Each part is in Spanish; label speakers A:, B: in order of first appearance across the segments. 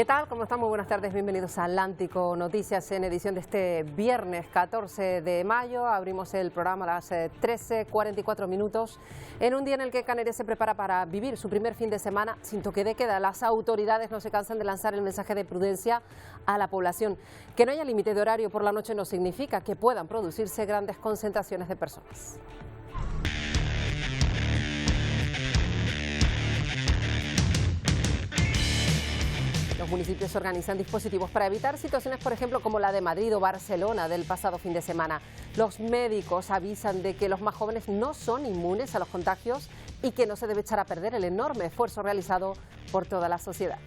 A: ¿Qué tal? ¿Cómo están? Muy buenas tardes, bienvenidos a Atlántico Noticias en edición de este viernes 14 de mayo. Abrimos el programa a las 13:44 minutos en un día en el que Canarias se prepara para vivir su primer fin de semana sin toque de queda. Las autoridades no se cansan de lanzar el mensaje de prudencia a la población. Que no haya límite de horario por la noche no significa que puedan producirse grandes concentraciones de personas. Los municipios organizan dispositivos para evitar situaciones, por ejemplo, como la de Madrid o Barcelona del pasado fin de semana. Los médicos avisan de que los más jóvenes no son inmunes a los contagios y que no se debe echar a perder el enorme esfuerzo realizado por toda la sociedad.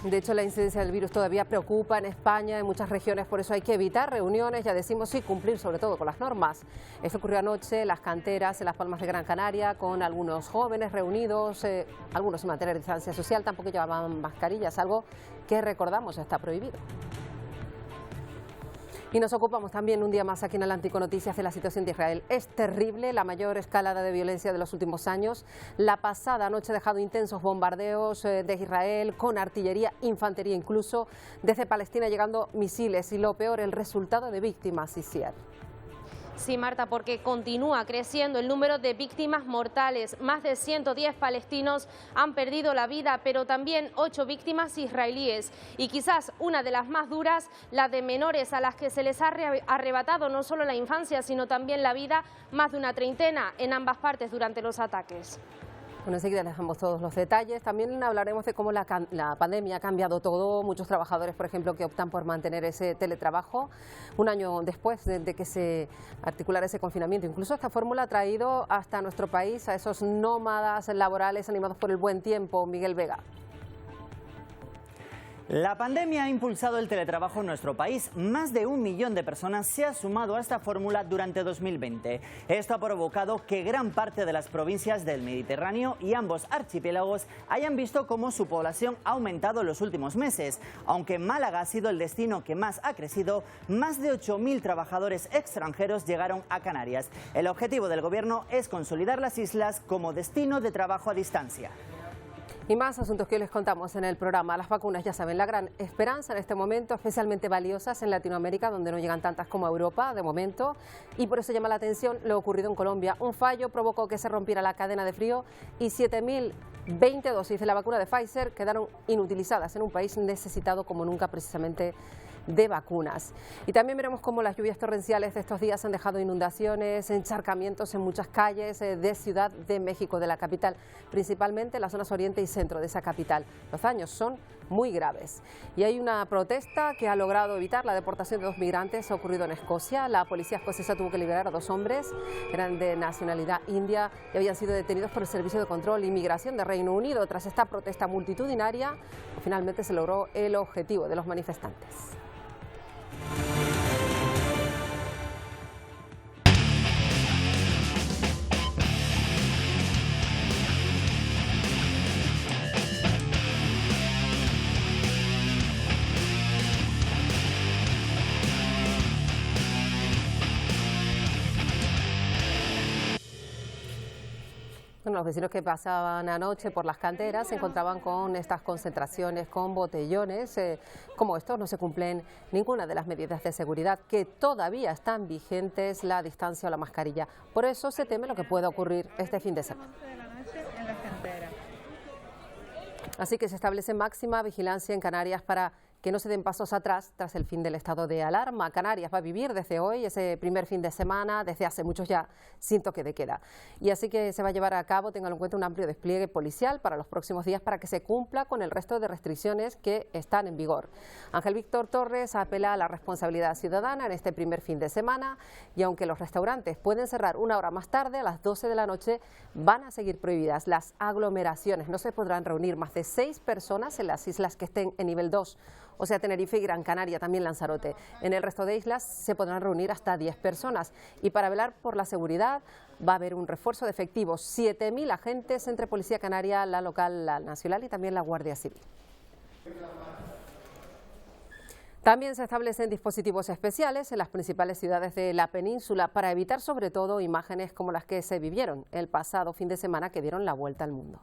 A: De hecho, la incidencia del virus todavía preocupa en España, en muchas regiones, por eso hay que evitar reuniones, ya decimos, y cumplir sobre todo con las normas. Esto ocurrió anoche en las canteras, en Las Palmas de Gran Canaria, con algunos jóvenes reunidos, algunos sin mantener distancia social, tampoco llevaban mascarillas, algo que recordamos está prohibido. Y nos ocupamos también un día más aquí en Atlántico Noticias de la situación de Israel. Es terrible, la mayor escalada de violencia de los últimos años. La pasada noche ha dejado intensos bombardeos de Israel con artillería, infantería incluso, desde Palestina llegando misiles y lo peor, el resultado de víctimas, Isier.
B: Sí, Marta, porque continúa creciendo el número de víctimas mortales. Más de 110 palestinos han perdido la vida, pero también 8 víctimas israelíes. Y quizás una de las más duras, la de menores a las que se les ha arrebatado no solo la infancia, sino también la vida, más de una treintena en ambas partes durante los ataques.
A: Bueno, enseguida les damos todos los detalles. También hablaremos de cómo la pandemia ha cambiado todo. Muchos trabajadores, por ejemplo, que optan por mantener ese teletrabajo un año después de que se articulara ese confinamiento. Incluso esta fórmula ha traído hasta nuestro país a esos nómadas laborales animados por el buen tiempo. Miguel Vega.
C: La pandemia ha impulsado el teletrabajo en nuestro país. Más de 1 millón de personas se ha sumado a esta fórmula durante 2020. Esto ha provocado que gran parte de las provincias del Mediterráneo y ambos archipiélagos hayan visto cómo su población ha aumentado en los últimos meses. Aunque Málaga ha sido el destino que más ha crecido, más de 8.000 trabajadores extranjeros llegaron a Canarias. El objetivo del Gobierno es consolidar las islas como destino de trabajo a distancia.
A: Y más asuntos que hoy les contamos en el programa. Las vacunas, ya saben, la gran esperanza en este momento, especialmente valiosas en Latinoamérica, donde no llegan tantas como a Europa de momento. Y por eso llama la atención lo ocurrido en Colombia. Un fallo provocó que se rompiera la cadena de frío y 7.020 dosis de la vacuna de Pfizer quedaron inutilizadas en un país necesitado como nunca precisamente de vacunas. Y también veremos cómo las lluvias torrenciales de estos días han dejado inundaciones, encharcamientos en muchas calles de Ciudad de México, de la capital, principalmente en las zonas oriente y centro de esa capital. Los daños son muy graves. Y hay una protesta que ha logrado evitar la deportación de 2 migrantes. Ha ocurrido en Escocia. La policía escocesa tuvo que liberar a 2 hombres, eran de nacionalidad india y habían sido detenidos por el Servicio de Control e Inmigración de Reino Unido. Tras esta protesta multitudinaria, finalmente se logró el objetivo de los manifestantes. Bueno, los vecinos que pasaban anoche por las canteras se encontraban con estas concentraciones, con botellones. Como estos no se cumplen ninguna de las medidas de seguridad, que todavía están vigentes, la distancia o la mascarilla. Por eso se teme lo que pueda ocurrir este fin de semana. Así que se establece máxima vigilancia en Canarias para que no se den pasos atrás tras el fin del estado de alarma. Canarias va a vivir desde hoy ese primer fin de semana, desde hace muchos ya, sin toque de queda. Y así que se va a llevar a cabo, tengan en cuenta, un amplio despliegue policial para los próximos días para que se cumpla con el resto de restricciones que están en vigor. Ángel Víctor Torres apela a la responsabilidad ciudadana en este primer fin de semana y aunque los restaurantes pueden cerrar 1 hora más tarde, a las 12 de la noche, van a seguir prohibidas las aglomeraciones. No se podrán reunir más de 6 personas en las islas que estén en nivel 2. O sea, Tenerife y Gran Canaria, también Lanzarote. En el resto de islas se podrán reunir hasta 10 personas. Y para velar por la seguridad va a haber un refuerzo de efectivos, 7.000 agentes entre Policía Canaria, la local, la nacional y también la Guardia Civil. También se establecen dispositivos especiales en las principales ciudades de la península para evitar sobre todo imágenes como las que se vivieron el pasado fin de semana que dieron la vuelta al mundo.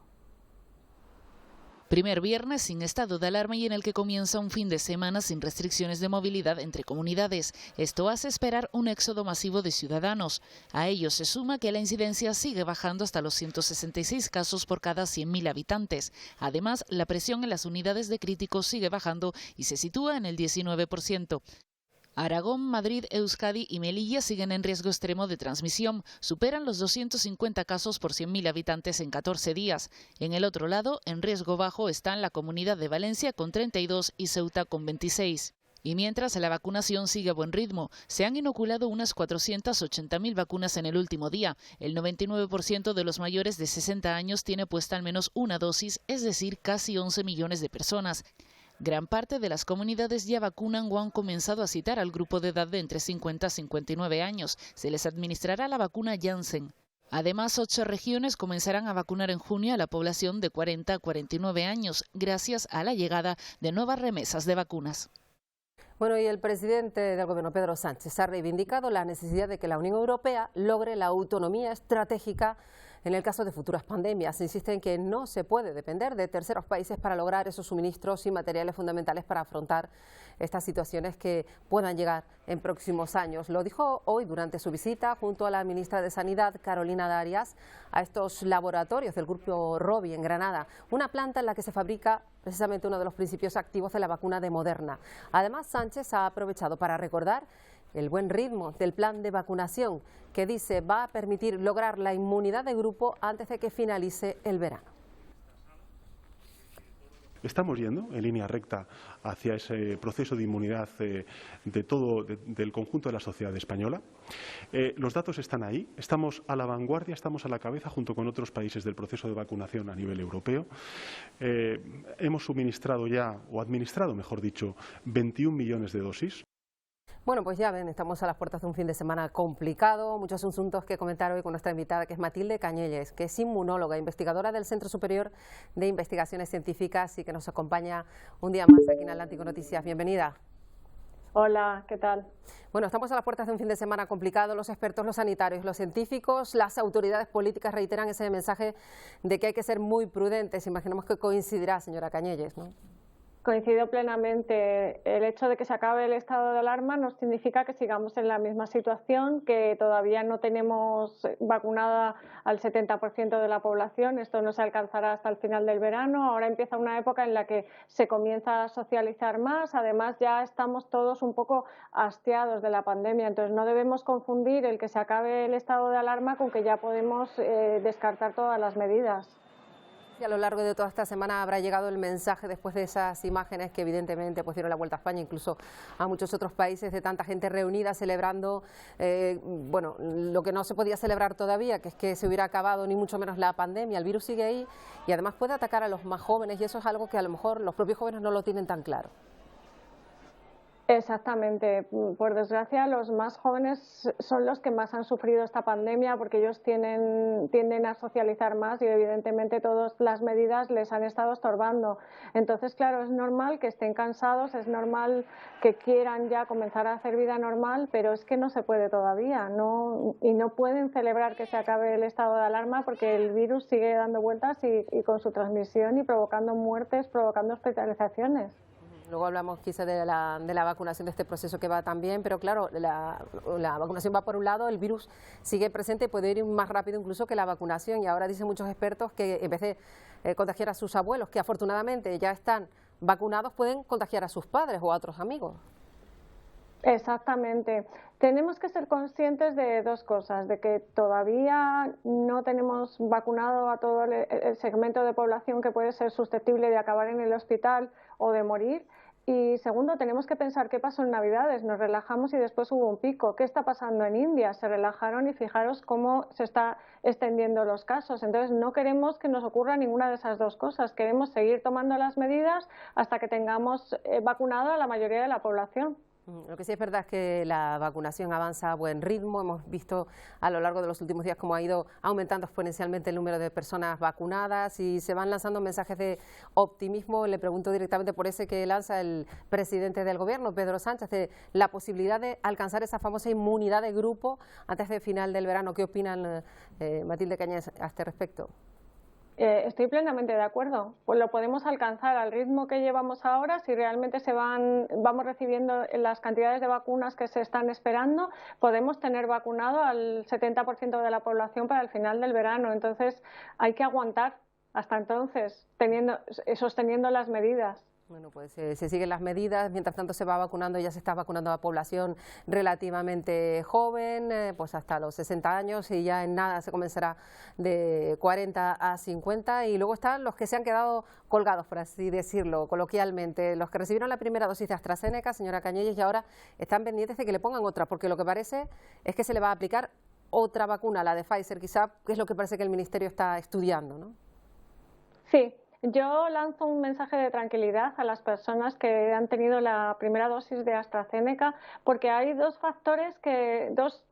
D: Primer viernes sin estado de alarma y en el que comienza un fin de semana sin restricciones de movilidad entre comunidades. Esto hace esperar un éxodo masivo de ciudadanos. A ello se suma que la incidencia sigue bajando hasta los 166 casos por cada 100.000 habitantes. Además, la presión en las unidades de críticos sigue bajando y se sitúa en el 19%. Aragón, Madrid, Euskadi y Melilla siguen en riesgo extremo de transmisión. Superan los 250 casos por 100.000 habitantes en 14 días. En el otro lado, en riesgo bajo están la Comunidad de Valencia con 32 y Ceuta con 26. Y mientras, la vacunación sigue a buen ritmo. Se han inoculado unas 480.000 vacunas en el último día. El 99% de los mayores de 60 años tiene puesta al menos una dosis, es decir, casi 11 millones de personas. Gran parte de las comunidades ya vacunan o han comenzado a citar al grupo de edad de entre 50 y 59 años. Se les administrará la vacuna Janssen. Además, 8 regiones comenzarán a vacunar en junio a la población de 40 a 49 años, gracias a la llegada de nuevas remesas de vacunas.
A: Bueno, y el presidente del Gobierno, Pedro Sánchez, ha reivindicado la necesidad de que la Unión Europea logre la autonomía estratégica en el caso de futuras pandemias. Insiste en que no se puede depender de terceros países para lograr esos suministros y materiales fundamentales para afrontar estas situaciones que puedan llegar en próximos años. Lo dijo hoy durante su visita junto a la ministra de Sanidad, Carolina Darias, a estos laboratorios del grupo Rovi en Granada, una planta en la que se fabrica precisamente uno de los principios activos de la vacuna de Moderna. Además, Sánchez ha aprovechado para recordar el buen ritmo del plan de vacunación que dice va a permitir lograr la inmunidad de grupo antes de que finalice el verano.
E: Estamos yendo en línea recta hacia ese proceso de inmunidad del conjunto de la sociedad española. Los datos están ahí, estamos a la vanguardia, estamos a la cabeza junto con otros países del proceso de vacunación a nivel europeo. Hemos suministrado ya, o administrado, mejor dicho, 21 millones de dosis.
A: Bueno, pues ya ven, estamos a las puertas de un fin de semana complicado. Muchos asuntos que comentar hoy con nuestra invitada, que es Matilde Cañelles, que es inmunóloga, investigadora del Centro Superior de Investigaciones Científicas y que nos acompaña un día más aquí en Atlántico Noticias. Bienvenida.
F: Hola, ¿qué tal?
A: Bueno, estamos a las puertas de un fin de semana complicado. Los expertos, los sanitarios, los científicos, las autoridades políticas reiteran ese mensaje de que hay que ser muy prudentes. Imaginemos que coincidirá, señora Cañelles, ¿no?
F: Coincido plenamente. El hecho de que se acabe el estado de alarma no significa que sigamos en la misma situación, que todavía no tenemos vacunada al 70% de la población. Esto no se alcanzará hasta el final del verano. Ahora empieza una época en la que se comienza a socializar más. Además, ya estamos todos un poco hastiados de la pandemia. Entonces, no debemos confundir el que se acabe el estado de alarma con que ya podemos descartar todas las medidas.
A: Y a lo largo de toda esta semana habrá llegado el mensaje después de esas imágenes que evidentemente pues dieron la vuelta a España, incluso a muchos otros países, de tanta gente reunida celebrando, bueno, lo que no se podía celebrar todavía, que es que se hubiera acabado ni mucho menos la pandemia. El virus sigue ahí y además puede atacar a los más jóvenes y eso es algo que a lo mejor los propios jóvenes no lo tienen tan claro.
F: Exactamente. Por desgracia, los más jóvenes son los que más han sufrido esta pandemia porque ellos tienden a socializar más y evidentemente todas las medidas les han estado estorbando. Entonces, claro, es normal que estén cansados, es normal que quieran ya comenzar a hacer vida normal, pero es que no se puede todavía, y no pueden celebrar que se acabe el estado de alarma porque el virus sigue dando vueltas y con su transmisión y provocando muertes, provocando hospitalizaciones.
A: Luego hablamos quizá de la vacunación, de este proceso que va tan bien, pero claro, la vacunación va por un lado, el virus sigue presente y puede ir más rápido incluso que la vacunación. Y ahora dicen muchos expertos que en vez de contagiar a sus abuelos, que afortunadamente ya están vacunados, pueden contagiar a sus padres o a otros amigos.
F: Exactamente. Tenemos que ser conscientes de dos cosas, de que todavía no tenemos vacunado a todo el segmento de población que puede ser susceptible de acabar en el hospital o de morir. Y segundo, tenemos que pensar qué pasó en Navidades, nos relajamos y después hubo un pico. ¿Qué está pasando en India? Se relajaron y fijaros cómo se está extendiendo los casos. Entonces no queremos que nos ocurra ninguna de esas dos cosas. Queremos seguir tomando las medidas hasta que tengamos vacunado a la mayoría de la población.
A: Lo que sí es verdad es que la vacunación avanza a buen ritmo. Hemos visto a lo largo de los últimos días cómo ha ido aumentando exponencialmente el número de personas vacunadas y se van lanzando mensajes de optimismo. Le pregunto directamente por ese que lanza el presidente del Gobierno, Pedro Sánchez, de la posibilidad de alcanzar esa famosa inmunidad de grupo antes del final del verano. ¿Qué opinan, Matilde Cañés, a este respecto?
F: Estoy plenamente de acuerdo. Pues lo podemos alcanzar al ritmo que llevamos ahora. Si realmente vamos recibiendo las cantidades de vacunas que se están esperando, podemos tener vacunado al 70% de la población para el final del verano. Entonces hay que aguantar hasta entonces, sosteniendo las medidas.
A: Bueno, pues se siguen las medidas, mientras tanto se va vacunando, ya se está vacunando a la población relativamente joven, pues hasta los 60 años y ya en nada se comenzará de 40 a 50 y luego están los que se han quedado colgados, por así decirlo, coloquialmente, los que recibieron la primera dosis de AstraZeneca, señora Cañelles, y ahora están pendientes de que le pongan otra, porque lo que parece es que se le va a aplicar otra vacuna, la de Pfizer, quizá, que es lo que parece que el Ministerio está estudiando, ¿no? Sí.
F: Yo lanzo un mensaje de tranquilidad a las personas que han tenido la primera dosis de AstraZeneca, porque hay dos factores, dos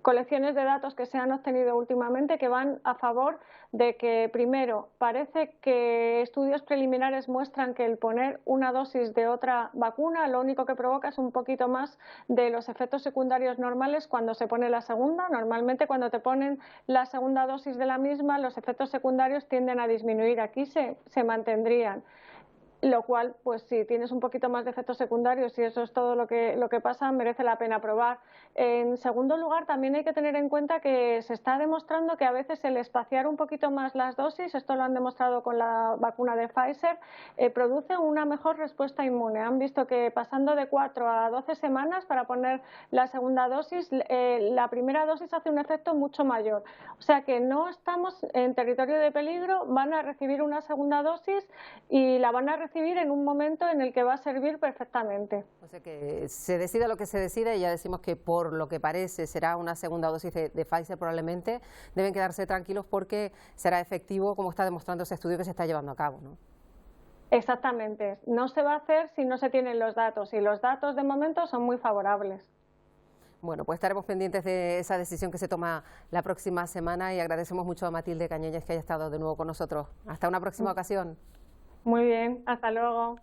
F: colecciones de datos que se han obtenido últimamente que van a favor de que, primero, parece que estudios preliminares muestran que el poner una dosis de otra vacuna lo único que provoca es un poquito más de los efectos secundarios normales cuando se pone la segunda. Normalmente cuando te ponen la segunda dosis de la misma, los efectos secundarios tienden a disminuir. Aquí se mantendrían. Lo cual, pues si tienes un poquito más de efectos secundarios y eso es todo lo que pasa, merece la pena probar. En segundo lugar, también hay que tener en cuenta que se está demostrando que a veces el espaciar un poquito más las dosis, esto lo han demostrado con la vacuna de Pfizer, produce una mejor respuesta inmune. Han visto que pasando de 4 a 12 semanas para poner la segunda dosis, la primera dosis hace un efecto mucho mayor. O sea que no estamos en territorio de peligro, van a recibir una segunda dosis y la van a recibir en un momento en el que va a servir perfectamente.
A: O sea que se decida lo que se decida y ya decimos que por lo que parece será una segunda dosis de Pfizer probablemente. Deben quedarse tranquilos porque será efectivo, como está demostrando ese estudio que se está llevando a cabo, ¿no?
F: Exactamente. No se va a hacer si no se tienen los datos y los datos de momento son muy favorables.
A: Bueno, pues estaremos pendientes de esa decisión que se toma la próxima semana y agradecemos mucho a Matilde Cañelles que haya estado de nuevo con nosotros. Hasta una próxima ocasión.
F: Muy bien, hasta luego.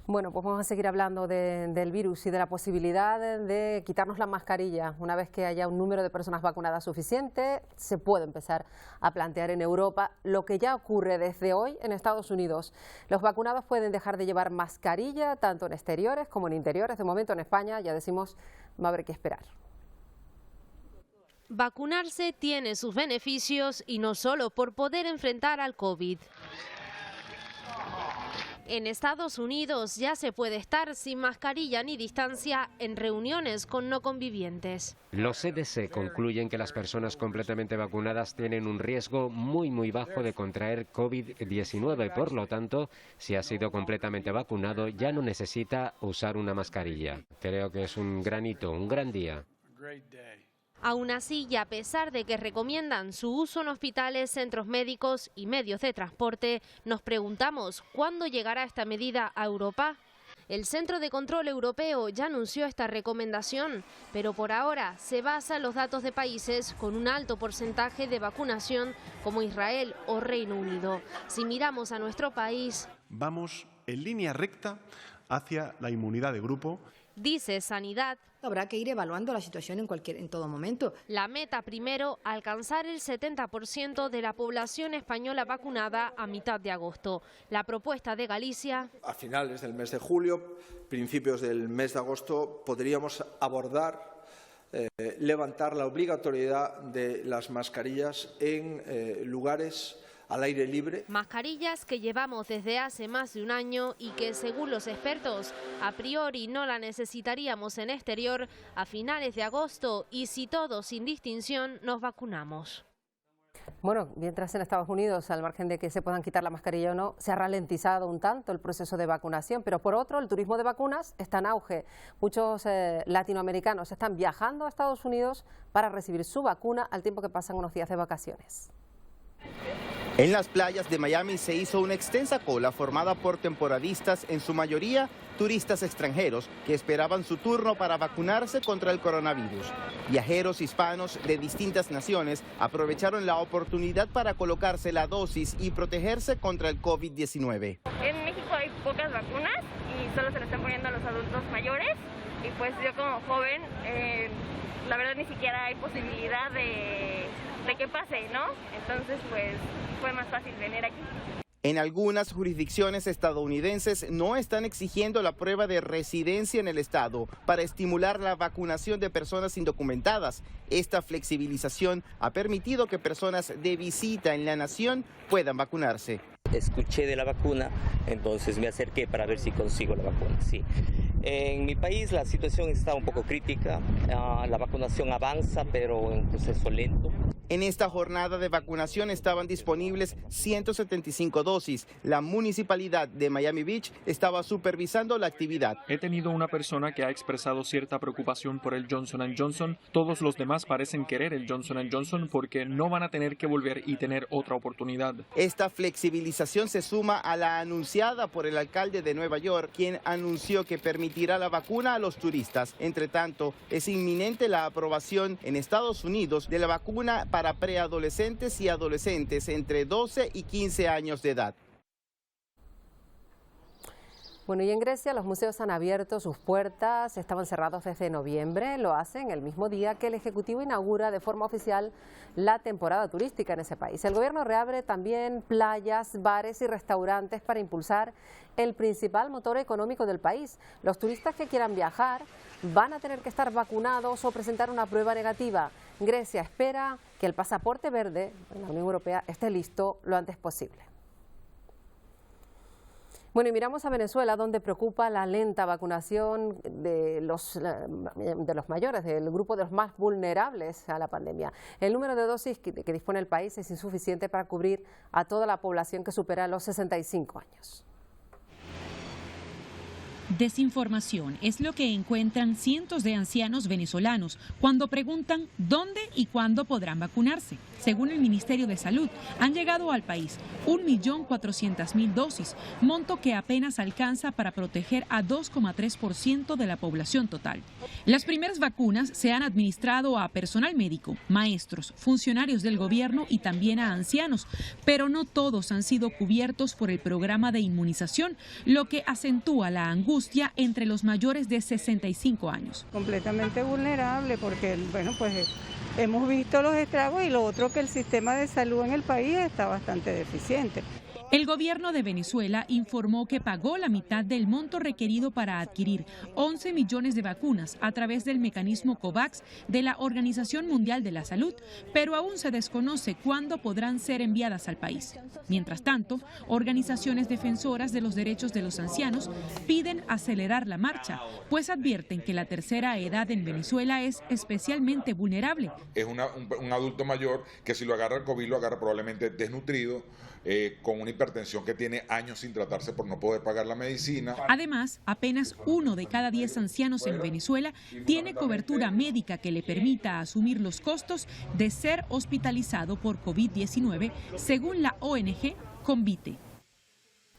A: Bueno, pues vamos a seguir hablando del virus y de la posibilidad de quitarnos la mascarilla. Una vez que haya un número de personas vacunadas suficiente, se puede empezar a plantear en Europa lo que ya ocurre desde hoy en Estados Unidos. Los vacunados pueden dejar de llevar mascarilla tanto en exteriores como en interiores. De momento en España, ya decimos, va a haber que esperar.
B: Vacunarse tiene sus beneficios y no solo por poder enfrentar al COVID. En Estados Unidos ya se puede estar sin mascarilla ni distancia en reuniones con no convivientes.
G: Los CDC concluyen que las personas completamente vacunadas tienen un riesgo muy bajo de contraer COVID-19. Por lo tanto, si ha sido completamente vacunado, ya no necesita usar una mascarilla. Creo que es un gran hito, un gran día.
B: Aún así, y a pesar de que recomiendan su uso en hospitales, centros médicos y medios de transporte, nos preguntamos ¿cuándo llegará esta medida a Europa? El Centro de Control Europeo ya anunció esta recomendación, pero por ahora se basa en los datos de países con un alto porcentaje de vacunación como Israel o Reino Unido. Si miramos a nuestro país,
E: vamos en línea recta hacia la inmunidad de grupo.
B: Dice Sanidad.
H: Habrá que ir evaluando la situación en todo momento.
B: La meta primero, alcanzar el 70% de la población española vacunada a mitad de agosto. La propuesta de Galicia.
I: A finales del mes de julio, principios del mes de agosto, podríamos abordar, levantar la obligatoriedad de las mascarillas en lugares al aire libre.
B: Mascarillas que llevamos desde hace más de un año y que, según los expertos, a priori no la necesitaríamos en exterior a finales de agosto y si todos sin distinción nos vacunamos.
A: Bueno, mientras en Estados Unidos, al margen de que se puedan quitar la mascarilla o no, se ha ralentizado un tanto el proceso de vacunación, pero por otro, el turismo de vacunas está en auge. Muchos latinoamericanos están viajando a Estados Unidos para recibir su vacuna al tiempo que pasan unos días de vacaciones.
J: En las playas de Miami se hizo una extensa cola formada por temporadistas, en su mayoría turistas extranjeros que esperaban su turno para vacunarse contra el coronavirus. Viajeros hispanos de distintas naciones aprovecharon la oportunidad para colocarse la dosis y protegerse contra el COVID-19.
K: En México hay pocas vacunas y solo se le están poniendo a los adultos mayores y pues yo como joven, la verdad ni siquiera hay posibilidad de que pase, ¿no? Entonces pues fue más fácil venir aquí.
J: En algunas jurisdicciones estadounidenses no están exigiendo la prueba de residencia en el estado para estimular la vacunación de personas indocumentadas. Esta flexibilización ha permitido que personas de visita en la nación puedan vacunarse.
L: Escuché de la vacuna, entonces me acerqué para ver si consigo la vacuna. Sí. En mi país la situación está un poco crítica, la vacunación avanza, pero en un proceso lento.
J: En esta jornada de vacunación estaban disponibles 175 dosis. La municipalidad de Miami Beach estaba supervisando la actividad.
M: He tenido una persona que ha expresado cierta preocupación por el Johnson & Johnson. Todos los demás parecen querer el Johnson & Johnson porque no van a tener que volver y tener otra oportunidad.
J: Esta flexibilización se suma a la anunciada por el alcalde de Nueva York, quien anunció que permitirá la vacuna a los turistas. Entre tanto, es inminente la aprobación en Estados Unidos de la vacuna para preadolescentes y adolescentes entre 12 y 15 años de edad.
A: Bueno, y en Grecia los museos han abierto sus puertas, estaban cerrados desde noviembre, lo hacen el mismo día que el Ejecutivo inaugura de forma oficial la temporada turística en ese país. El gobierno reabre también playas, bares y restaurantes para impulsar el principal motor económico del país. Los turistas que quieran viajar van a tener que estar vacunados o presentar una prueba negativa. Grecia espera que el pasaporte verde en la Unión Europea esté listo lo antes posible. Bueno, y miramos a Venezuela, donde preocupa la lenta vacunación de los mayores, del grupo de los más vulnerables a la pandemia. El número de dosis que dispone el país es insuficiente para cubrir a toda la población que supera los 65 años.
N: Desinformación es lo que encuentran cientos de ancianos venezolanos cuando preguntan dónde y cuándo podrán vacunarse. Según el Ministerio de Salud, han llegado al país 1.400.000 dosis, monto que apenas alcanza para proteger a 2,3% de la población total. Las primeras vacunas se han administrado a personal médico, maestros, funcionarios del gobierno y también a ancianos, pero no todos han sido cubiertos por el programa de inmunización, lo que acentúa la angustia entre los mayores de 65 años.
O: Completamente vulnerable porque, bueno, pues hemos visto los estragos y lo otro que el sistema de salud en el país está bastante deficiente.
N: El gobierno de Venezuela informó que pagó la mitad del monto requerido para adquirir 11 millones de vacunas a través del mecanismo COVAX de la Organización Mundial de la Salud, pero aún se desconoce cuándo podrán ser enviadas al país. Mientras tanto, organizaciones defensoras de los derechos de los ancianos piden acelerar la marcha, pues advierten que la tercera edad en Venezuela es especialmente vulnerable.
P: Es un adulto mayor que si lo agarra el COVID lo agarra probablemente desnutrido, con una hipertensión que tiene años sin tratarse por no poder pagar la medicina.
N: Además, apenas 1 de cada 10 ancianos en Venezuela tiene cobertura médica que le permita asumir los costos de ser hospitalizado por COVID-19, según la ONG Convite.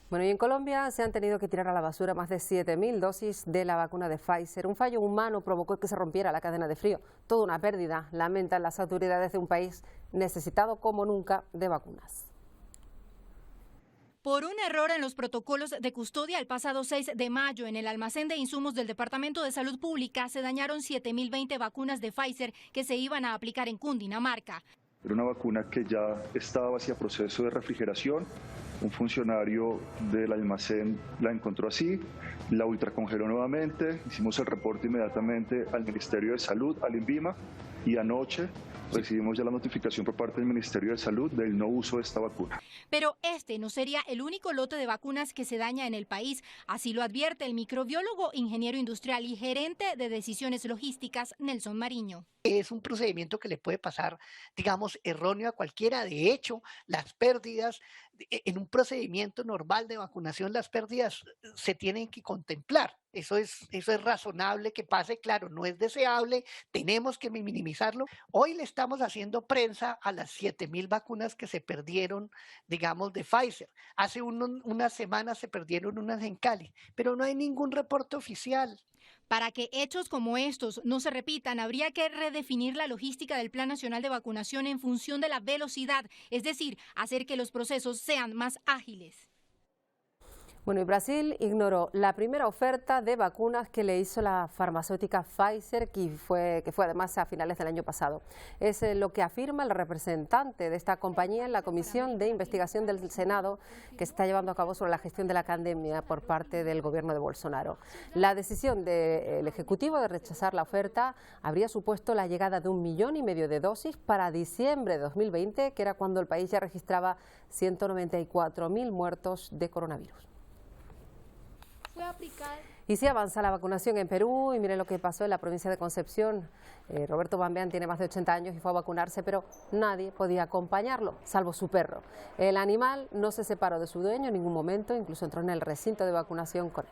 A: Bueno, y en Colombia se han tenido que tirar a la basura más de 7.000 dosis de la vacuna de Pfizer. Un fallo humano provocó que se rompiera la cadena de frío. Toda una pérdida, lamentan las autoridades de un país necesitado como nunca de vacunas.
Q: Por un error en los protocolos de custodia el pasado 6 de mayo en el almacén de insumos del Departamento de Salud Pública se dañaron 7.020 vacunas de Pfizer que se iban a aplicar en Cundinamarca.
R: Era una vacuna que ya estaba hacia proceso de refrigeración. Un funcionario del almacén la encontró así, la ultracongeló nuevamente, hicimos el reporte inmediatamente al Ministerio de Salud, al INVIMA, y anoche recibimos ya la notificación por parte del Ministerio de Salud del no uso de esta vacuna.
Q: Pero este no sería el único lote de vacunas que se daña en el país, así lo advierte el microbiólogo, ingeniero industrial y gerente de decisiones logísticas, Nelson Mariño.
S: Es un procedimiento que le puede pasar, digamos, erróneo a cualquiera. De hecho, las pérdidas en un procedimiento normal de vacunación las pérdidas se tienen que contemplar. Eso es razonable que pase, claro, no es deseable, tenemos que minimizarlo. Hoy le estamos haciendo prensa a las 7.000 vacunas que se perdieron, digamos, de Pfizer. Hace unas semanas se perdieron unas en Cali, pero no hay ningún reporte oficial.
Q: Para que hechos como estos no se repitan, habría que redefinir la logística del Plan Nacional de Vacunación en función de la velocidad, es decir, hacer que los procesos sean más ágiles.
A: Bueno, y Brasil ignoró la primera oferta de vacunas que le hizo la farmacéutica Pfizer, que fue además a finales del año pasado. Es lo que afirma el representante de esta compañía en la Comisión de Investigación del Senado, que se está llevando a cabo sobre la gestión de la pandemia por parte del gobierno de Bolsonaro. La decisión del Ejecutivo de rechazar la oferta habría supuesto la llegada de 1,5 millones de dosis para diciembre de 2020, que era cuando el país ya registraba 194.000 muertos de coronavirus. Y sí avanza la vacunación en Perú, y miren lo que pasó en la provincia de Concepción. Roberto Bambeán tiene más de 80 años y fue a vacunarse, pero nadie podía acompañarlo, salvo su perro. El animal no se separó de su dueño en ningún momento, incluso entró en el recinto de vacunación con él.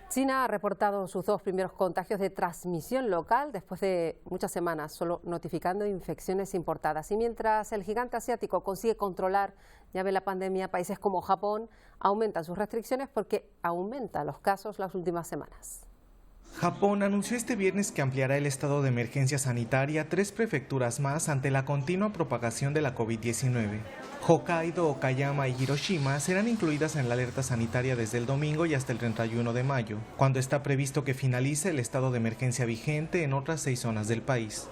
A: China ha reportado sus 2 primeros contagios de transmisión local después de muchas semanas solo notificando infecciones importadas. Y mientras el gigante asiático consigue controlar, ya ve la pandemia, países como Japón aumentan sus restricciones porque aumentan los casos las últimas semanas.
T: Japón anunció este viernes que ampliará el estado de emergencia sanitaria a 3 prefecturas más ante la continua propagación de la COVID-19. Hokkaido, Okayama y Hiroshima serán incluidas en la alerta sanitaria desde el domingo y hasta el 31 de mayo, cuando está previsto que finalice el estado de emergencia vigente en otras 6 zonas del país.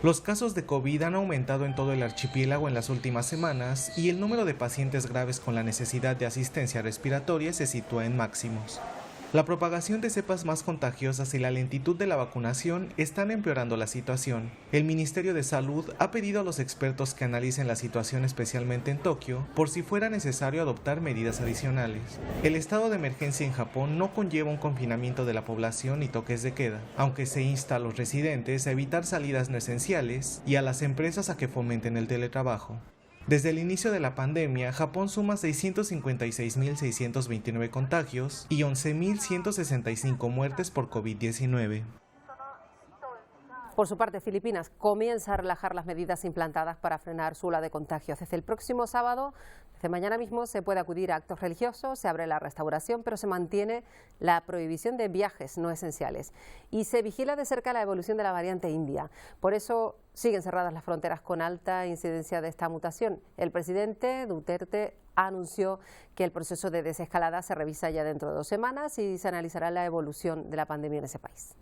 T: Los casos de COVID han aumentado en todo el archipiélago en las últimas semanas y el número de pacientes graves con la necesidad de asistencia respiratoria se sitúa en máximos. La propagación de cepas más contagiosas y la lentitud de la vacunación están empeorando la situación. El Ministerio de Salud ha pedido a los expertos que analicen la situación, especialmente en Tokio, por si fuera necesario adoptar medidas adicionales. El estado de emergencia en Japón no conlleva un confinamiento de la población ni toques de queda, aunque se insta a los residentes a evitar salidas no esenciales y a las empresas a que fomenten el teletrabajo. Desde el inicio de la pandemia, Japón suma 656.629 contagios y 11.165 muertes por COVID-19.
A: Por su parte, Filipinas comienza a relajar las medidas implantadas para frenar su ola de contagios. Desde el próximo sábado, desde mañana mismo, se puede acudir a actos religiosos, se abre la restauración, pero se mantiene la prohibición de viajes no esenciales. Y se vigila de cerca la evolución de la variante india. Por eso siguen cerradas las fronteras con alta incidencia de esta mutación. El presidente Duterte anunció que el proceso de desescalada se revisa ya dentro de 2 semanas y se analizará la evolución de la pandemia en ese país.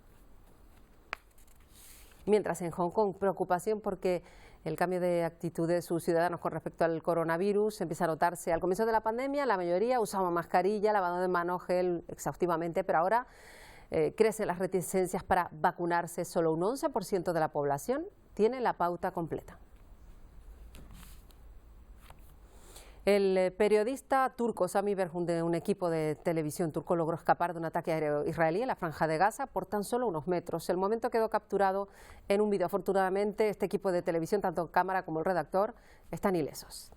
A: Mientras en Hong Kong, preocupación porque el cambio de actitud de sus ciudadanos con respecto al coronavirus empieza a notarse. Al comienzo de la pandemia, la mayoría usaba mascarilla, lavado de manos, gel exhaustivamente, pero ahora crecen las reticencias para vacunarse. Solo un 11% de la población tiene la pauta completa. El periodista turco Sami Berhun, de un equipo de televisión turco, logró escapar de un ataque aéreo israelí en la Franja de Gaza por tan solo unos metros. El momento quedó capturado en un vídeo. Afortunadamente, este equipo de televisión, tanto cámara como el redactor, están ilesos.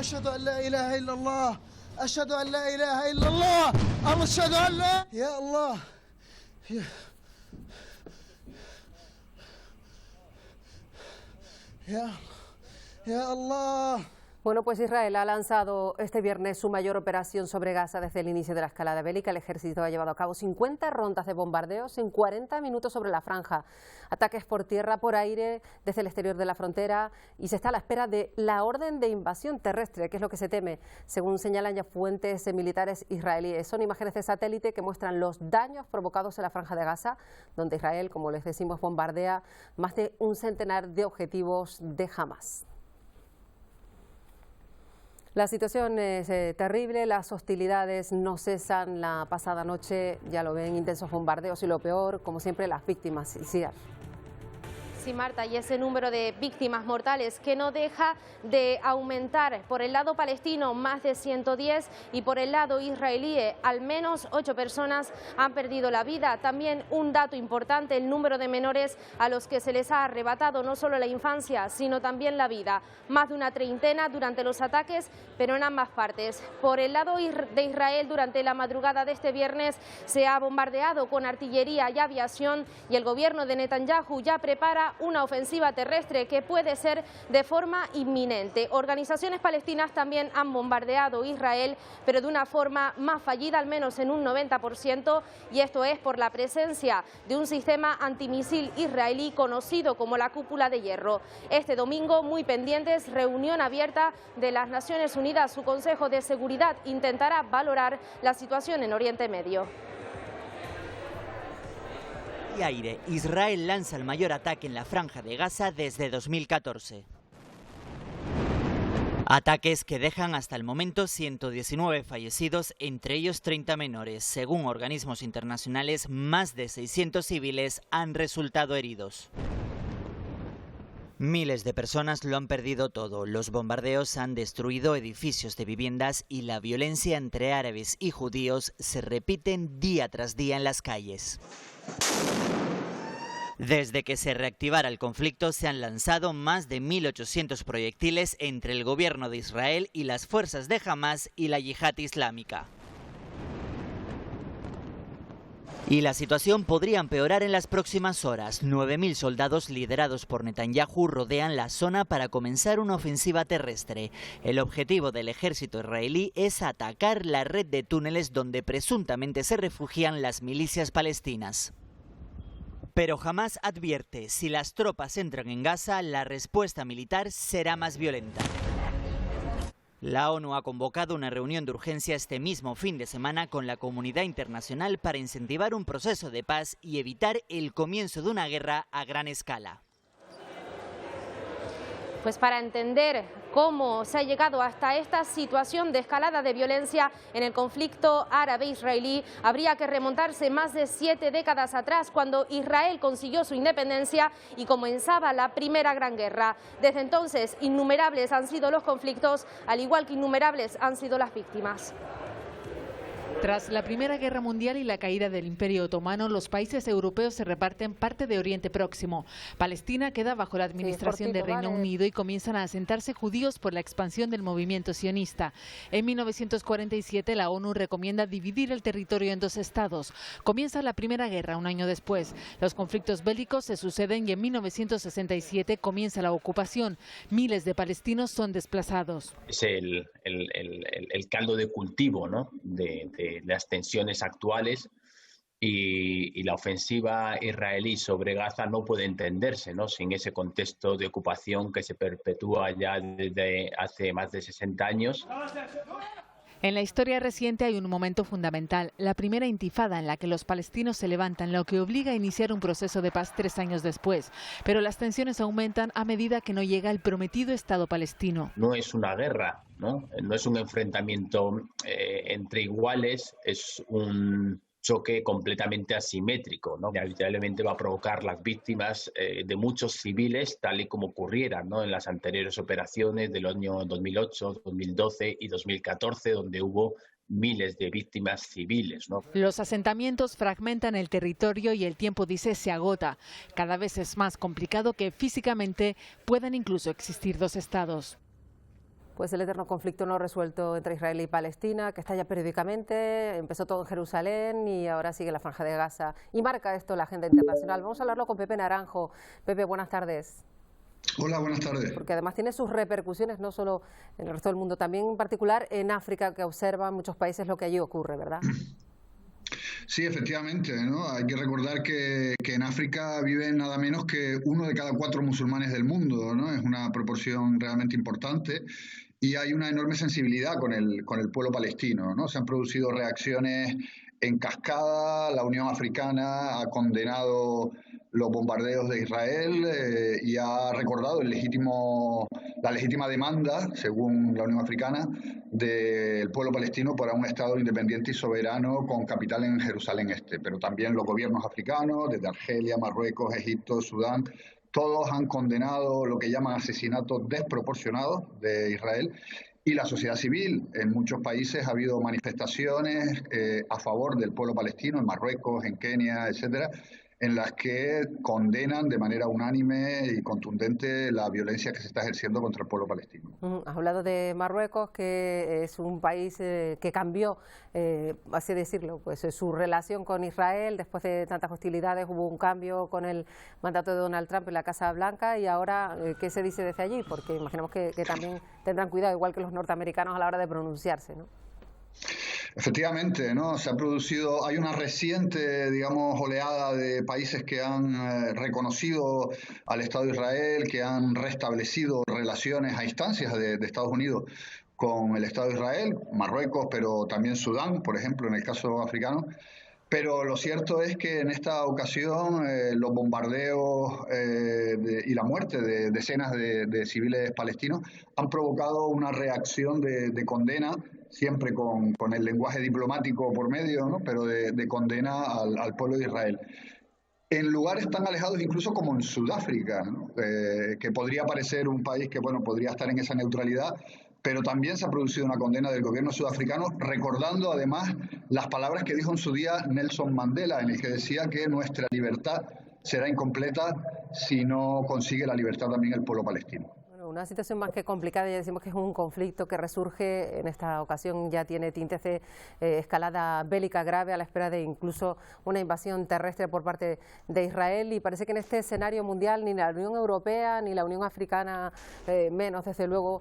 U: أشهد أن لا إله إلا الله أشهد أن لا يا الله يا الله.
A: Bueno, pues Israel ha lanzado este viernes su mayor operación sobre Gaza desde el inicio de la escalada bélica. El ejército ha llevado a cabo 50 rondas de bombardeos en 40 minutos sobre la franja, ataques por tierra, por aire, desde el exterior de la frontera, y se está a la espera de la orden de invasión terrestre, que es lo que se teme, según señalan ya fuentes militares israelíes. Son imágenes de satélite que muestran los daños provocados en la franja de Gaza, donde Israel, como les decimos, bombardea más de un centenar de objetivos de Hamas. La situación es terrible, las hostilidades no cesan. La pasada noche, ya lo ven, intensos bombardeos y lo peor, como siempre, las víctimas.
B: Sí, Marta, y ese número de víctimas mortales que no deja de aumentar. Por el lado palestino, más de 110, y por el lado israelí, al menos 8 personas han perdido la vida. También un dato importante, el número de menores a los que se les ha arrebatado no solo la infancia, sino también la vida. Más de una treintena durante los ataques, pero en ambas partes. Por el lado de Israel, durante la madrugada de este viernes, se ha bombardeado con artillería y aviación, y el gobierno de Netanyahu ya prepara una ofensiva terrestre que puede ser de forma inminente. Organizaciones palestinas también han bombardeado Israel, pero de una forma más fallida, al menos en un 90%, y esto es por la presencia de un sistema antimisil israelí conocido como la Cúpula de Hierro. Este domingo, muy pendientes, reunión abierta de las Naciones Unidas. Su Consejo de Seguridad intentará valorar la situación en Oriente Medio.
C: Y aire, Israel lanza el mayor ataque en la Franja de Gaza desde 2014. Ataques que dejan hasta el momento 119 fallecidos, entre ellos 30 menores. Según organismos internacionales, más de 600 civiles han resultado heridos. Miles de personas lo han perdido todo. Los bombardeos han destruido edificios de viviendas y la violencia entre árabes y judíos se repiten día tras día en las calles. Desde que se reactivara el conflicto se han lanzado más de 1.800 proyectiles entre el gobierno de Israel y las fuerzas de Hamas y la yihad islámica. Y la situación podría empeorar en las próximas horas. 9.000 soldados liderados por Netanyahu rodean la zona para comenzar una ofensiva terrestre. El objetivo del ejército israelí es atacar la red de túneles donde presuntamente se refugian las milicias palestinas. Pero Hamas advierte, si las tropas entran en Gaza, la respuesta militar será más violenta. La ONU ha convocado una reunión de urgencia este mismo fin de semana con la comunidad internacional para incentivar un proceso de paz y evitar el comienzo de una guerra a gran escala.
B: Pues para entender cómo se ha llegado hasta esta situación de escalada de violencia en el conflicto árabe-israelí, habría que remontarse más de 7 décadas atrás, cuando Israel consiguió su independencia y comenzaba la Primera Gran Guerra. Desde entonces, innumerables han sido los conflictos, al igual que innumerables han sido las víctimas.
V: Tras la Primera Guerra Mundial y la caída del Imperio Otomano, los países europeos se reparten parte de Oriente Próximo. Palestina queda bajo la administración de Reino Unido y comienzan a asentarse judíos por la expansión del movimiento sionista. En 1947 la ONU recomienda dividir el territorio en 2 estados. Comienza la Primera Guerra un año después. Los conflictos bélicos se suceden y en 1967 comienza la ocupación. Miles de palestinos son desplazados.
W: Es el caldo de cultivo, ¿no?, de las tensiones actuales, y la ofensiva israelí sobre Gaza no puede entenderse, ¿no?, sin ese contexto de ocupación que se perpetúa ya desde hace más de 60 años.
V: En la historia reciente hay un momento fundamental, la primera intifada, en la que los palestinos se levantan, lo que obliga a iniciar un proceso de paz 3 años después. Pero las tensiones aumentan a medida que no llega el prometido Estado palestino.
W: No es una guerra, ¿no? No es un enfrentamiento entre iguales, es un choque completamente asimétrico, ¿no? Inevitablemente va a provocar las víctimas de muchos civiles, tal y como ocurriera, ¿no?, en las anteriores operaciones del año 2008, 2012 y 2014, donde hubo miles de víctimas civiles, ¿no?
V: Los asentamientos fragmentan el territorio y el tiempo, dice, se agota. Cada vez es más complicado que físicamente puedan incluso existir 2 estados.
A: Pues el eterno conflicto no resuelto entre Israel y Palestina, que estalla periódicamente, empezó todo en Jerusalén y ahora sigue la Franja de Gaza. Y marca esto la agenda internacional. Vamos a hablarlo con Pepe Naranjo. Pepe, buenas tardes.
X: Hola, buenas tardes.
A: Porque además tiene sus repercusiones no solo en el resto del mundo, también en particular en África, que observan muchos países lo que allí ocurre, ¿verdad?
X: Sí, efectivamente, ¿no? Hay que recordar que en África viven nada menos que 1 de cada 4 musulmanes del mundo, ¿no? Es una proporción realmente importante y hay una enorme sensibilidad con el pueblo palestino, ¿no? Se han producido reacciones en cascada. La Unión Africana ha condenado los bombardeos de Israel y ha recordado la legítima demanda, según la Unión Africana, del pueblo palestino para un Estado independiente y soberano con capital en Jerusalén Este. Pero también los gobiernos africanos, desde Argelia, Marruecos, Egipto, Sudán, Todos han condenado lo que llaman asesinatos desproporcionados de Israel. Y la sociedad civil, en muchos países ha habido manifestaciones a favor del pueblo palestino, en Marruecos, en Kenia, etcétera, en las que condenan de manera unánime y contundente la violencia que se está ejerciendo contra el pueblo palestino.
A: Has hablado de Marruecos, que es un país que cambió, así decirlo, pues su relación con Israel. Después de tantas hostilidades hubo un cambio con el mandato de Donald Trump en la Casa Blanca. Y ahora, ¿qué se dice desde allí? Porque imaginamos que también tendrán cuidado, igual que los norteamericanos, a la hora de pronunciarse, ¿no?
X: Efectivamente, ¿no? Hay una reciente, digamos, oleada de países que han reconocido al Estado de Israel, que han restablecido relaciones a instancias de Estados Unidos con el Estado de Israel, Marruecos, pero también Sudán, por ejemplo, en el caso africano. Pero lo cierto es que en esta ocasión los bombardeos y la muerte de decenas de civiles palestinos han provocado una reacción de condena, siempre con el lenguaje diplomático por medio, ¿no? Pero de condena al pueblo de Israel. En lugares tan alejados incluso como en Sudáfrica, ¿no? Que podría parecer un país que podría estar en esa neutralidad, pero también se ha producido una condena del gobierno sudafricano, recordando además las palabras que dijo en su día Nelson Mandela, en el que decía que nuestra libertad será incompleta si no consigue la libertad también el pueblo palestino.
A: Una situación más que complicada, ya decimos que es un conflicto que resurge, en esta ocasión ya tiene tintes de escalada bélica grave, a la espera de incluso una invasión terrestre por parte de Israel, y parece que en este escenario mundial ni la Unión Europea ni la Unión Africana, menos desde luego,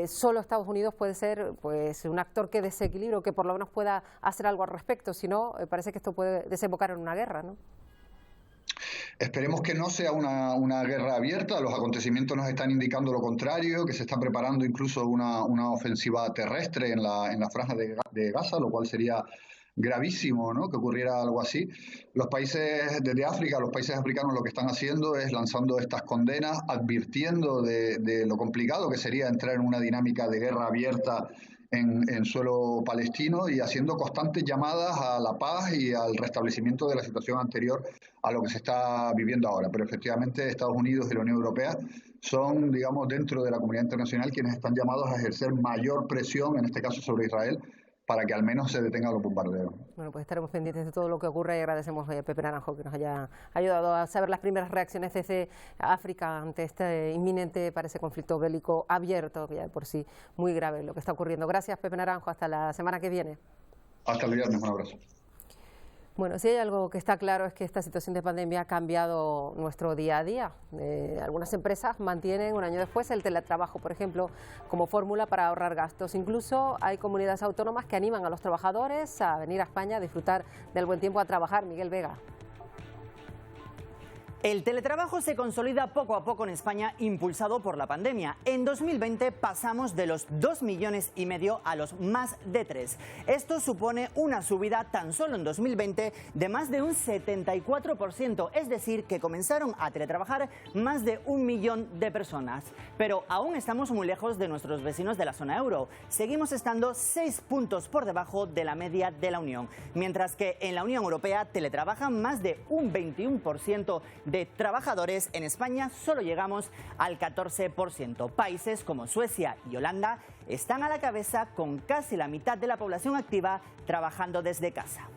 A: solo Estados Unidos puede ser pues un actor que desequilibre o que por lo menos pueda hacer algo al respecto, si no, parece que esto puede desembocar en una guerra, ¿no?
X: Esperemos que no sea una guerra abierta. Los acontecimientos nos están indicando lo contrario, que se está preparando incluso una ofensiva terrestre en la franja de Gaza, lo cual sería gravísimo, ¿no?, que ocurriera algo así. Los países desde África, los países africanos lo que están haciendo es lanzando estas condenas, advirtiendo de lo complicado que sería entrar en una dinámica de guerra abierta en suelo palestino, y haciendo constantes llamadas a la paz y al restablecimiento de la situación anterior a lo que se está viviendo ahora. Pero efectivamente Estados Unidos y la Unión Europea son, digamos, dentro de la comunidad internacional quienes están llamados a ejercer mayor presión, en este caso sobre Israel, para que al menos se detengan los bombardeos.
A: Bueno, pues estaremos pendientes de todo lo que ocurra y agradecemos a Pepe Naranjo que nos haya ayudado a saber las primeras reacciones desde África ante este inminente, parece, conflicto bélico abierto, que ya de por sí muy grave lo que está ocurriendo. Gracias, Pepe Naranjo, hasta la semana que viene.
X: Hasta el viernes, un abrazo.
A: Bueno, si hay algo que está claro es que esta situación de pandemia ha cambiado nuestro día a día. Algunas empresas mantienen un año después el teletrabajo, por ejemplo, como fórmula para ahorrar gastos. Incluso hay comunidades autónomas que animan a los trabajadores a venir a España a disfrutar del buen tiempo, a trabajar. Miguel Vega.
D: El teletrabajo se consolida poco a poco en España, impulsado por la pandemia. En 2020 pasamos de los 2,5 millones a los más de 3. Esto supone una subida tan solo en 2020 de más de un 74%, es decir, que comenzaron a teletrabajar más de 1 millón de personas. Pero aún estamos muy lejos de nuestros vecinos de la zona euro. Seguimos estando 6 puntos por debajo de la media de la Unión, mientras que en la Unión Europea teletrabajan más de un 21% de trabajadores. En España solo llegamos al 14%. Países como Suecia y Holanda están a la cabeza, con casi la mitad de la población activa trabajando desde casa.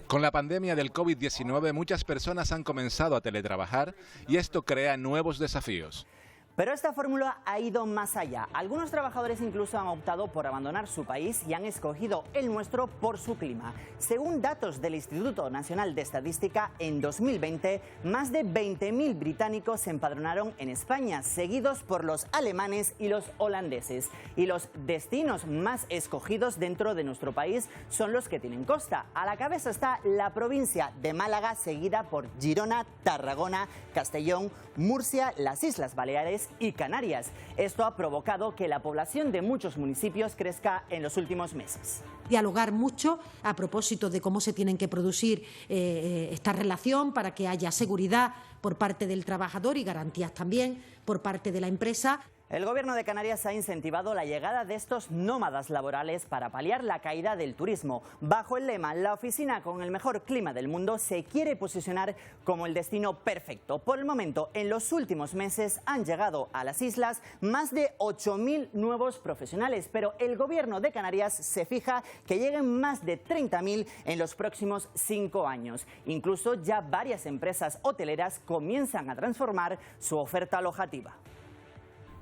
E: Con la pandemia del COVID-19, muchas personas han comenzado a teletrabajar y esto crea nuevos desafíos.
D: Pero esta fórmula ha ido más allá. Algunos trabajadores incluso han optado por abandonar su país y han escogido el nuestro por su clima. Según datos del Instituto Nacional de Estadística, en 2020 más de 20.000 británicos se empadronaron en España, seguidos por los alemanes y los holandeses. Y los destinos más escogidos dentro de nuestro país son los que tienen costa. A la cabeza está la provincia de Málaga, seguida por Girona, Tarragona, Castellón, Murcia, las Islas Baleares y Canarias. Esto ha provocado que la población de muchos municipios crezca en los últimos meses.
F: Dialogar mucho a propósito de cómo se tienen que producir esta relación para que haya seguridad por parte del trabajador y garantías también por parte de la empresa.
D: El Gobierno de Canarias ha incentivado la llegada de estos nómadas laborales para paliar la caída del turismo. Bajo el lema "La oficina con el mejor clima del mundo" se quiere posicionar como el destino perfecto. Por el momento, en los últimos meses han llegado a las islas más de 8.000 nuevos profesionales, pero el Gobierno de Canarias se fija que lleguen más de 30.000 en los próximos 5 años. Incluso ya varias empresas hoteleras comienzan a transformar su oferta alojativa.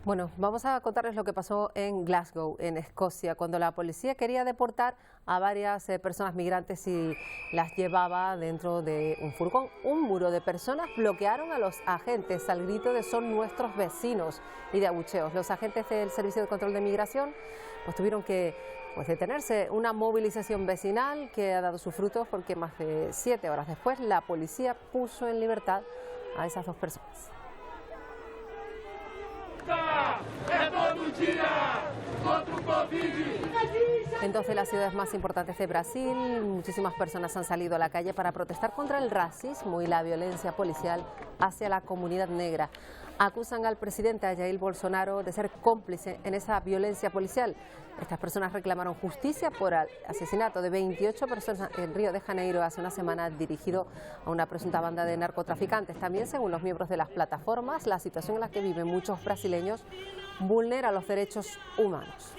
A: Bueno, vamos a contarles lo que pasó en Glasgow, en Escocia, cuando la policía quería deportar a varias personas migrantes y las llevaba dentro de un furgón. Un muro de personas bloquearon a los agentes al grito de "son nuestros vecinos" y de abucheos. Los agentes del Servicio de Control de Migración tuvieron que detenerse. Una movilización vecinal que ha dado sus frutos porque más de 7 horas después la policía puso en libertad a esas 2 personas. En 12 de las ciudades más importantes de Brasil, muchísimas personas han salido a la calle para protestar contra el racismo y la violencia policial hacia la comunidad negra. Acusan al presidente Jair Bolsonaro de ser cómplice en esa violencia policial. Estas personas reclamaron justicia por el asesinato de 28 personas en Río de Janeiro hace una semana, dirigido a una presunta banda de narcotraficantes. También, según los miembros de las plataformas, la situación en la que viven muchos brasileños vulnera los derechos humanos.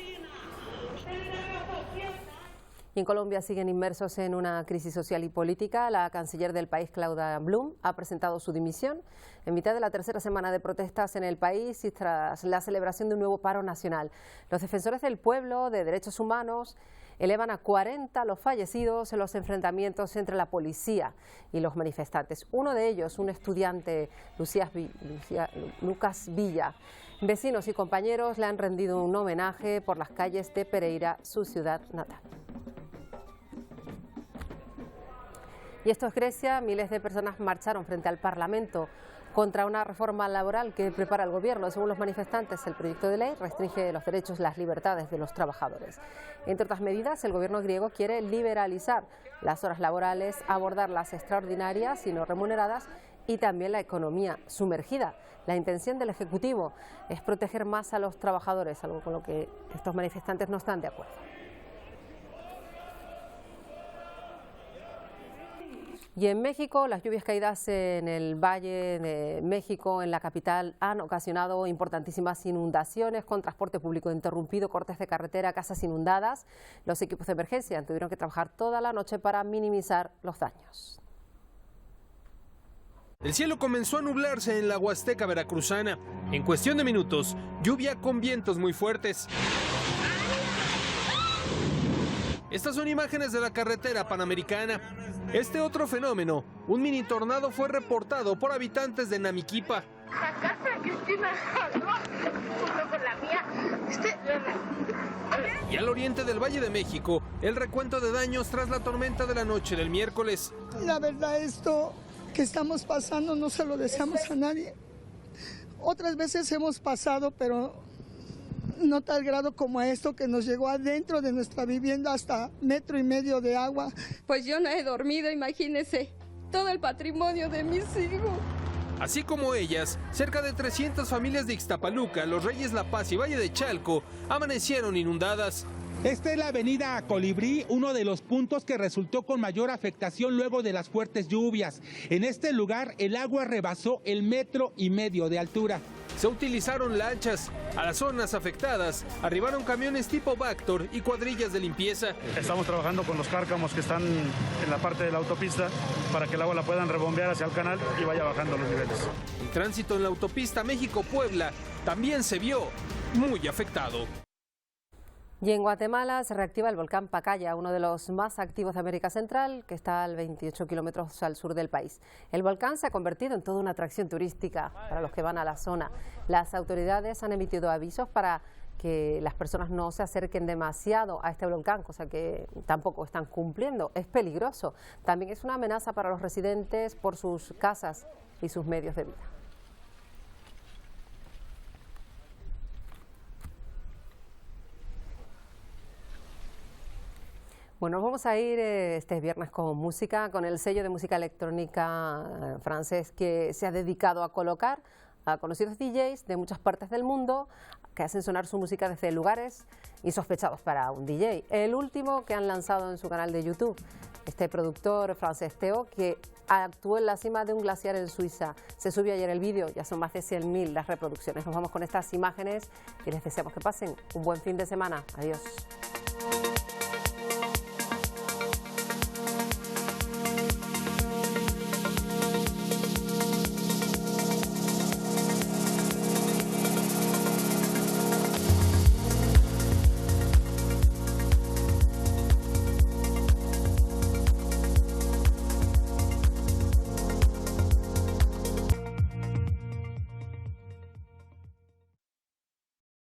A: Y en Colombia siguen inmersos en una crisis social y política. La canciller del país, Claudia Blum, ha presentado su dimisión en mitad de la tercera semana de protestas en el país y tras la celebración de un nuevo paro nacional. Los defensores del pueblo, de derechos humanos, elevan a 40 los fallecidos en los enfrentamientos entre la policía y los manifestantes. Uno de ellos, un estudiante, Lucas Villa. Vecinos y compañeros le han rendido un homenaje por las calles de Pereira, su ciudad natal. Y esto es Grecia. Miles de personas marcharon frente al Parlamento contra una reforma laboral que prepara el gobierno. Según los manifestantes, el proyecto de ley restringe los derechos y las libertades de los trabajadores. Entre otras medidas, el gobierno griego quiere liberalizar las horas laborales, abordar las extraordinarias y no remuneradas y también la economía sumergida. La intención del Ejecutivo es proteger más a los trabajadores, algo con lo que estos manifestantes no están de acuerdo. Y en México, las lluvias caídas en el Valle de México, en la capital, han ocasionado importantísimas inundaciones, con transporte público interrumpido, cortes de carretera, casas inundadas. Los equipos de emergencia tuvieron que trabajar toda la noche para minimizar los daños.
G: El cielo comenzó a nublarse en la Huasteca veracruzana. En cuestión de minutos, lluvia con vientos muy fuertes. Estas son imágenes de la carretera panamericana. Este otro fenómeno, un mini tornado, fue reportado por habitantes de Namiquipa.
H: La casa de Cristina junto con la mía.
G: Y al oriente del Valle de México, el recuento de daños tras la tormenta de la noche del miércoles.
U: La verdad, esto que estamos pasando no se lo deseamos a nadie. Otras veces hemos pasado, pero no tal grado como esto, que nos llegó adentro de nuestra vivienda hasta 1,5 metros de agua.
I: Pues yo no he dormido, imagínense, todo el patrimonio de mis hijos.
G: Así como ellas, cerca de 300 familias de Ixtapaluca, Los Reyes, La Paz y Valle de Chalco amanecieron inundadas.
K: Esta es la avenida Colibrí, uno de los puntos que resultó con mayor afectación luego de las fuertes lluvias. En este lugar el agua rebasó el 1,5 metros de altura.
G: Se utilizaron lanchas. A las zonas afectadas arribaron camiones tipo Vactor y cuadrillas de limpieza.
Y: Estamos trabajando con los cárcamos que están en la parte de la autopista para que el agua la puedan rebombear hacia el canal y vaya bajando los niveles.
G: El tránsito en la autopista México-Puebla también se vio muy afectado.
A: Y en Guatemala se reactiva el volcán Pacaya, uno de los más activos de América Central, que está a 28 kilómetros al sur del país. El volcán se ha convertido en toda una atracción turística para los que van a la zona. Las autoridades han emitido avisos para que las personas no se acerquen demasiado a este volcán, cosa que tampoco están cumpliendo. Es peligroso. También es una amenaza para los residentes por sus casas y sus medios de vida. Bueno, vamos a ir este viernes con música, con el sello de música electrónica francés que se ha dedicado a colocar a conocidos DJs de muchas partes del mundo que hacen sonar su música desde lugares insospechados para un DJ. El último que han lanzado en su canal de YouTube, este productor francés Théo, que actuó en la cima de un glaciar en Suiza. Se subió ayer el vídeo, ya son más de 100.000 las reproducciones. Nos vamos con estas imágenes y les deseamos que pasen un buen fin de semana. Adiós.